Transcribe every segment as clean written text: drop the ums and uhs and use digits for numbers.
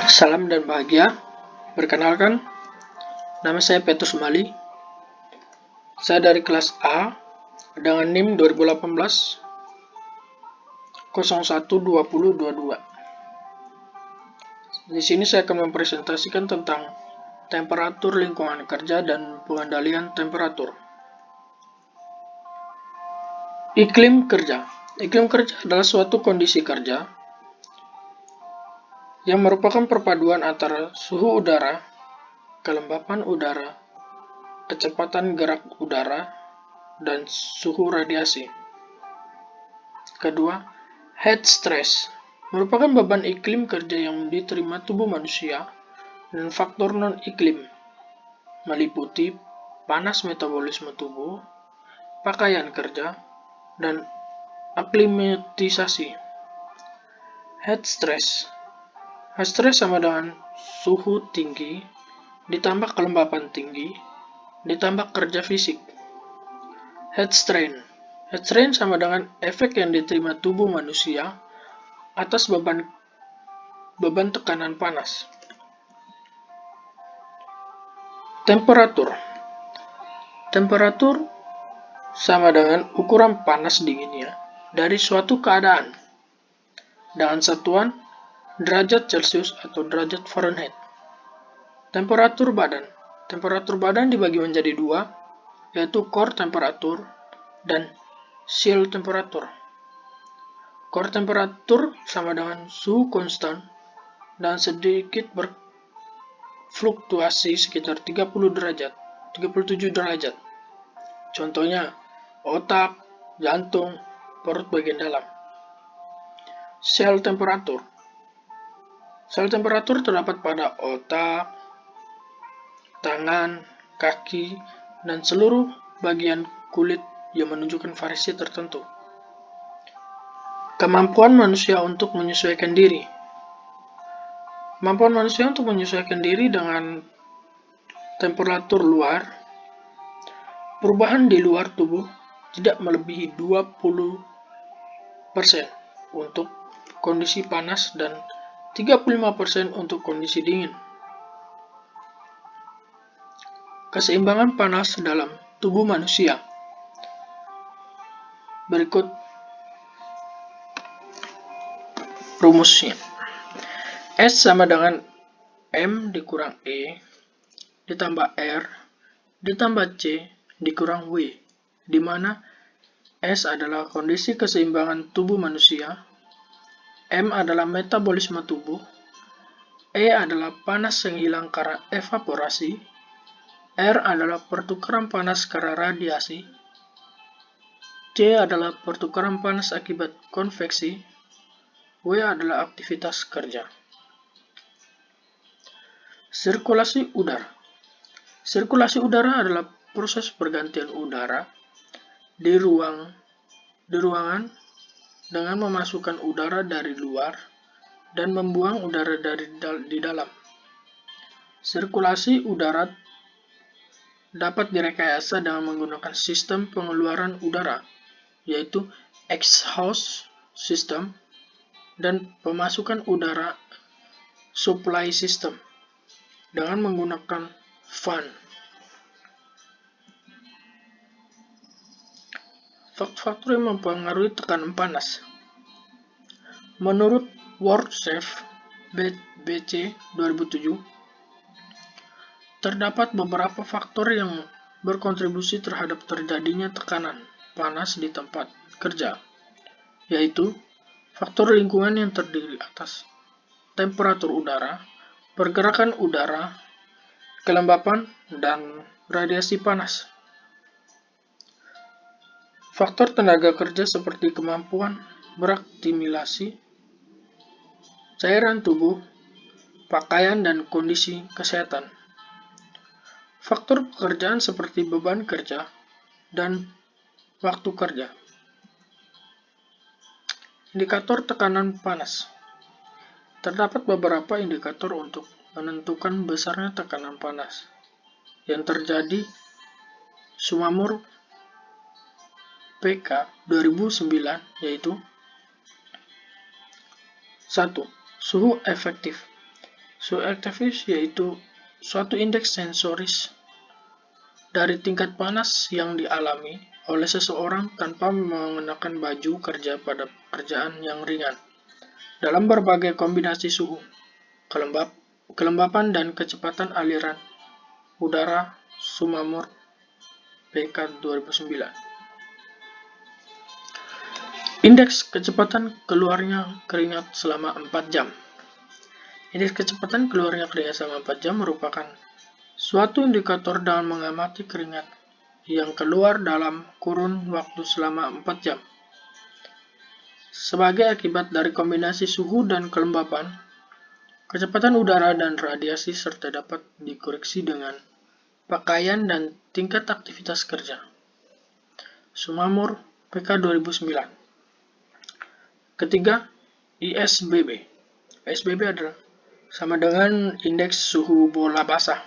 Salam dan bahagia. Perkenalkan, nama saya Petrus Mali. Saya dari kelas A dengan NIM 2018 012022. Di sini saya akan mempresentasikan tentang temperatur lingkungan kerja dan pengendalian temperatur. Iklim kerja. Iklim kerja adalah suatu kondisi kerja yang merupakan perpaduan antara suhu udara, kelembapan udara, kecepatan gerak udara, dan suhu radiasi. Kedua, heat stress merupakan beban iklim kerja yang diterima tubuh manusia dan faktor non-iklim, meliputi panas metabolisme tubuh, pakaian kerja, dan aklimatisasi. Heat stress sama dengan suhu tinggi, ditambah kelembapan tinggi, ditambah kerja fisik. Heat strain sama dengan efek yang diterima tubuh manusia atas beban tekanan panas. Temperatur sama dengan ukuran panas dinginnya dari suatu keadaan dengan satuan derajat Celcius atau derajat Fahrenheit. Temperatur badan dibagi menjadi dua, yaitu core temperatur dan chill temperatur. Core temperatur sama dengan suhu konstan dan sedikit berfluktuasi sekitar 37 derajat. Contohnya, otak, jantung, perut bagian dalam. Sel temperatur terdapat pada otak, tangan, kaki, dan seluruh bagian kulit yang menunjukkan variasi tertentu. Kemampuan manusia untuk menyesuaikan diri. Kemampuan manusia untuk menyesuaikan diri dengan temperatur luar. Perubahan di luar tubuh tidak melebihi 20% untuk kondisi panas dan 35% untuk kondisi dingin. Keseimbangan panas dalam tubuh manusia. Berikut rumusnya. S sama dengan M dikurang E ditambah R ditambah C dikurang W, di mana S adalah kondisi keseimbangan tubuh manusia, M adalah metabolisme tubuh, E adalah panas yang hilang karena evaporasi, R adalah pertukaran panas karena radiasi, C adalah pertukaran panas akibat konveksi, W adalah aktivitas kerja. Sirkulasi udara. Sirkulasi udara adalah proses pergantian udara di ruangan dengan memasukkan udara dari luar dan membuang udara di dalam. Sirkulasi udara dapat direkayasa dengan menggunakan sistem pengeluaran udara, yaitu exhaust system, dan pemasukan udara supply system dengan menggunakan fan. Faktor yang mempengaruhi tekanan panas. Menurut World Safe BC 2007, terdapat beberapa faktor yang berkontribusi terhadap terjadinya tekanan panas di tempat kerja, yaitu faktor lingkungan yang terdiri atas temperatur udara, pergerakan udara, kelembapan, dan radiasi panas. Faktor tenaga kerja seperti kemampuan beraktimilasi, cairan tubuh, pakaian, dan kondisi kesehatan. Faktor pekerjaan seperti beban kerja dan waktu kerja. Indikator tekanan panas. Terdapat beberapa indikator untuk menentukan besarnya tekanan panas yang terjadi. Sumamur PK 2009 yaitu 1. Suhu efektif. Suhu efektif yaitu suatu indeks sensoris dari tingkat panas yang dialami oleh seseorang tanpa mengenakan baju kerja pada pekerjaan yang ringan dalam berbagai kombinasi suhu, kelembapan dan kecepatan aliran udara Sumamur PK 2009. Indeks kecepatan keluarnya keringat selama 4 jam. Indeks kecepatan keluarnya keringat selama 4 jam merupakan suatu indikator dalam mengamati keringat yang keluar dalam kurun waktu selama 4 jam. Sebagai akibat dari kombinasi suhu dan kelembapan, kecepatan udara dan radiasi serta dapat dikoreksi dengan pakaian dan tingkat aktivitas kerja. Sumamur PK 2009. Ketiga, ISBB. ISBB adalah sama dengan indeks suhu bola basah.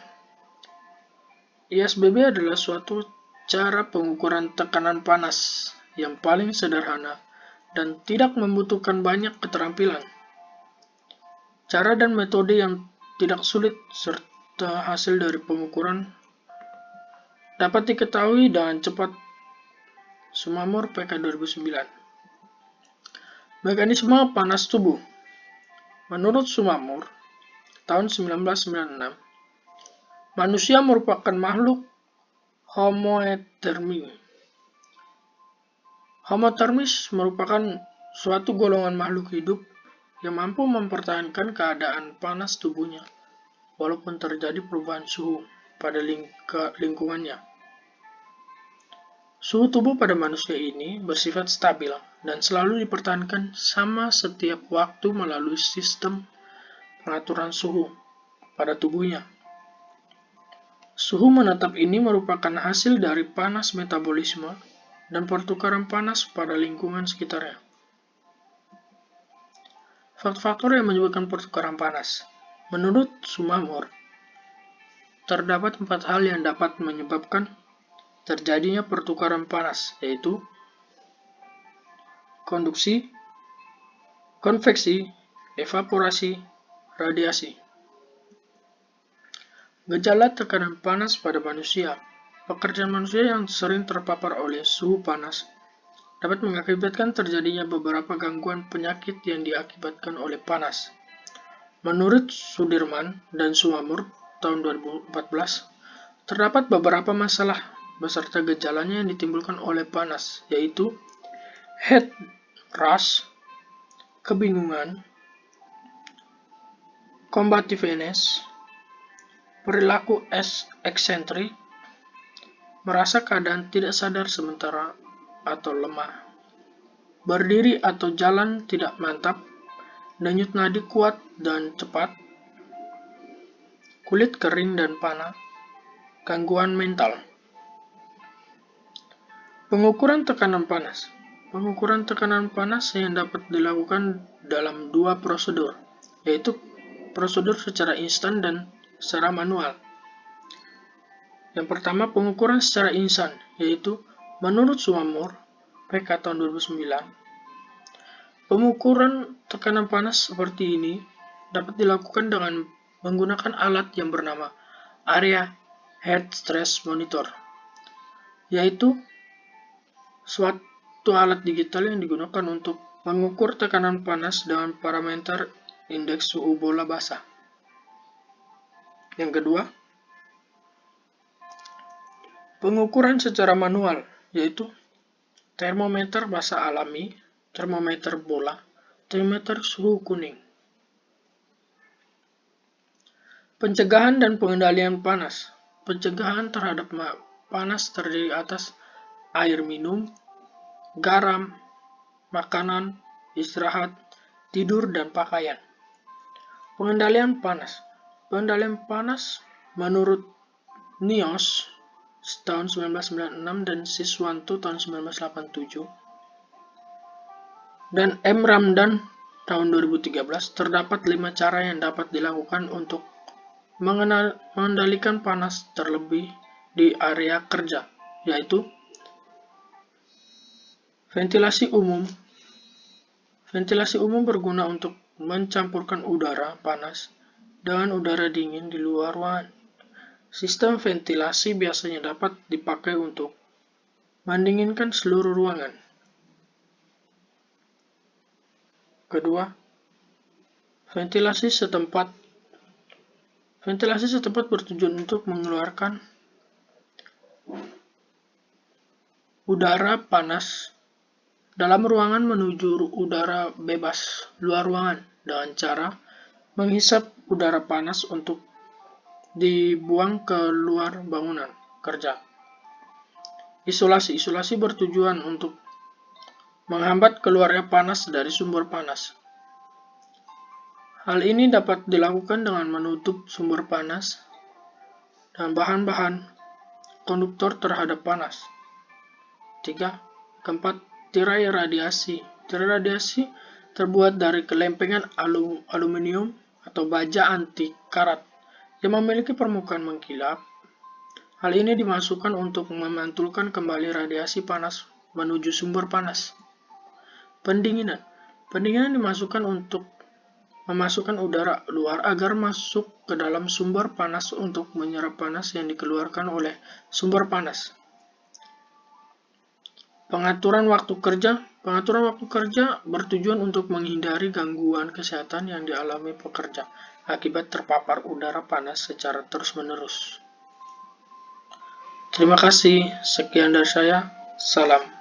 ISBB adalah suatu cara pengukuran tekanan panas yang paling sederhana dan tidak membutuhkan banyak keterampilan. Cara dan metode yang tidak sulit serta hasil dari pengukuran dapat diketahui dengan cepat. Sumamur PK 2009. Mekanisme panas tubuh. Menurut Sumamur, tahun 1996, manusia merupakan makhluk homotermi. Homotermis merupakan suatu golongan makhluk hidup yang mampu mempertahankan keadaan panas tubuhnya, walaupun terjadi perubahan suhu pada lingkungannya. Suhu tubuh pada manusia ini bersifat stabil dan selalu dipertahankan sama setiap waktu melalui sistem pengaturan suhu pada tubuhnya. Suhu menetap ini merupakan hasil dari panas metabolisme dan pertukaran panas pada lingkungan sekitarnya. Faktor-faktor yang menyebabkan pertukaran panas. Menurut Sumamur, terdapat 4 hal yang dapat menyebabkan terjadinya pertukaran panas, yaitu konduksi, konveksi, evaporasi, radiasi. Gejala tekanan panas pada manusia. Pekerjaan manusia yang sering terpapar oleh suhu panas dapat mengakibatkan terjadinya beberapa gangguan penyakit yang diakibatkan oleh panas. Menurut Sudirman dan Sumamur tahun 2014, terdapat beberapa masalah beserta gejalanya yang ditimbulkan oleh panas, yaitu heat rash, kebingungan, combativeness, perilaku eksentrik, merasa keadaan tidak sadar sementara atau lemah, berdiri atau jalan tidak mantap, denyut nadi kuat dan cepat, kulit kering dan panah, gangguan mental. Pengukuran tekanan panas. Pengukuran tekanan panas yang dapat dilakukan dalam 2 prosedur, yaitu prosedur secara instan dan secara manual. Yang pertama, pengukuran secara instan, yaitu menurut Sumamur PK tahun 2009, pengukuran tekanan panas seperti ini dapat dilakukan dengan menggunakan alat yang bernama Area Heat Stress Monitor, yaitu suatu alat digital yang digunakan untuk mengukur tekanan panas dengan parameter indeks suhu bola basah. Yang kedua, pengukuran secara manual, yaitu termometer basah alami, termometer bola, termometer suhu kuning. Pencegahan dan pengendalian panas. Pencegahan terhadap panas terdiri atas air minum, garam, makanan, istirahat, tidur, dan pakaian. Pengendalian panas. Pengendalian panas menurut Nios tahun 1996 dan Siswanto tahun 1987 dan M. Ramdan tahun 2013, terdapat 5 cara yang dapat dilakukan untuk mengendalikan panas terlebih di area kerja, yaitu ventilasi umum. Ventilasi umum berguna untuk mencampurkan udara panas dengan udara dingin di luar ruangan. Sistem ventilasi biasanya dapat dipakai untuk mendinginkan seluruh ruangan. Kedua, ventilasi setempat. Ventilasi setempat bertujuan untuk mengeluarkan udara panas dalam ruangan menuju udara bebas luar ruangan dengan cara menghisap udara panas untuk dibuang ke luar bangunan kerja. Isolasi. Isolasi bertujuan untuk menghambat keluarnya panas dari sumber panas. Hal ini dapat dilakukan dengan menutup sumber panas dan bahan-bahan konduktor terhadap panas. 3. Keempat, tirai radiasi. Tirai radiasi terbuat dari kelempengan aluminium atau baja anti karat yang memiliki permukaan mengkilap. Hal ini dimasukkan untuk memantulkan kembali radiasi panas menuju sumber panas. Pendinginan. Pendinginan dimasukkan untuk memasukkan udara luar agar masuk ke dalam sumber panas untuk menyerap panas yang dikeluarkan oleh sumber panas. Pengaturan waktu kerja. Pengaturan waktu kerja bertujuan untuk menghindari gangguan kesehatan yang dialami pekerja akibat terpapar udara panas secara terus-menerus. Terima kasih, sekian dari saya. Salam.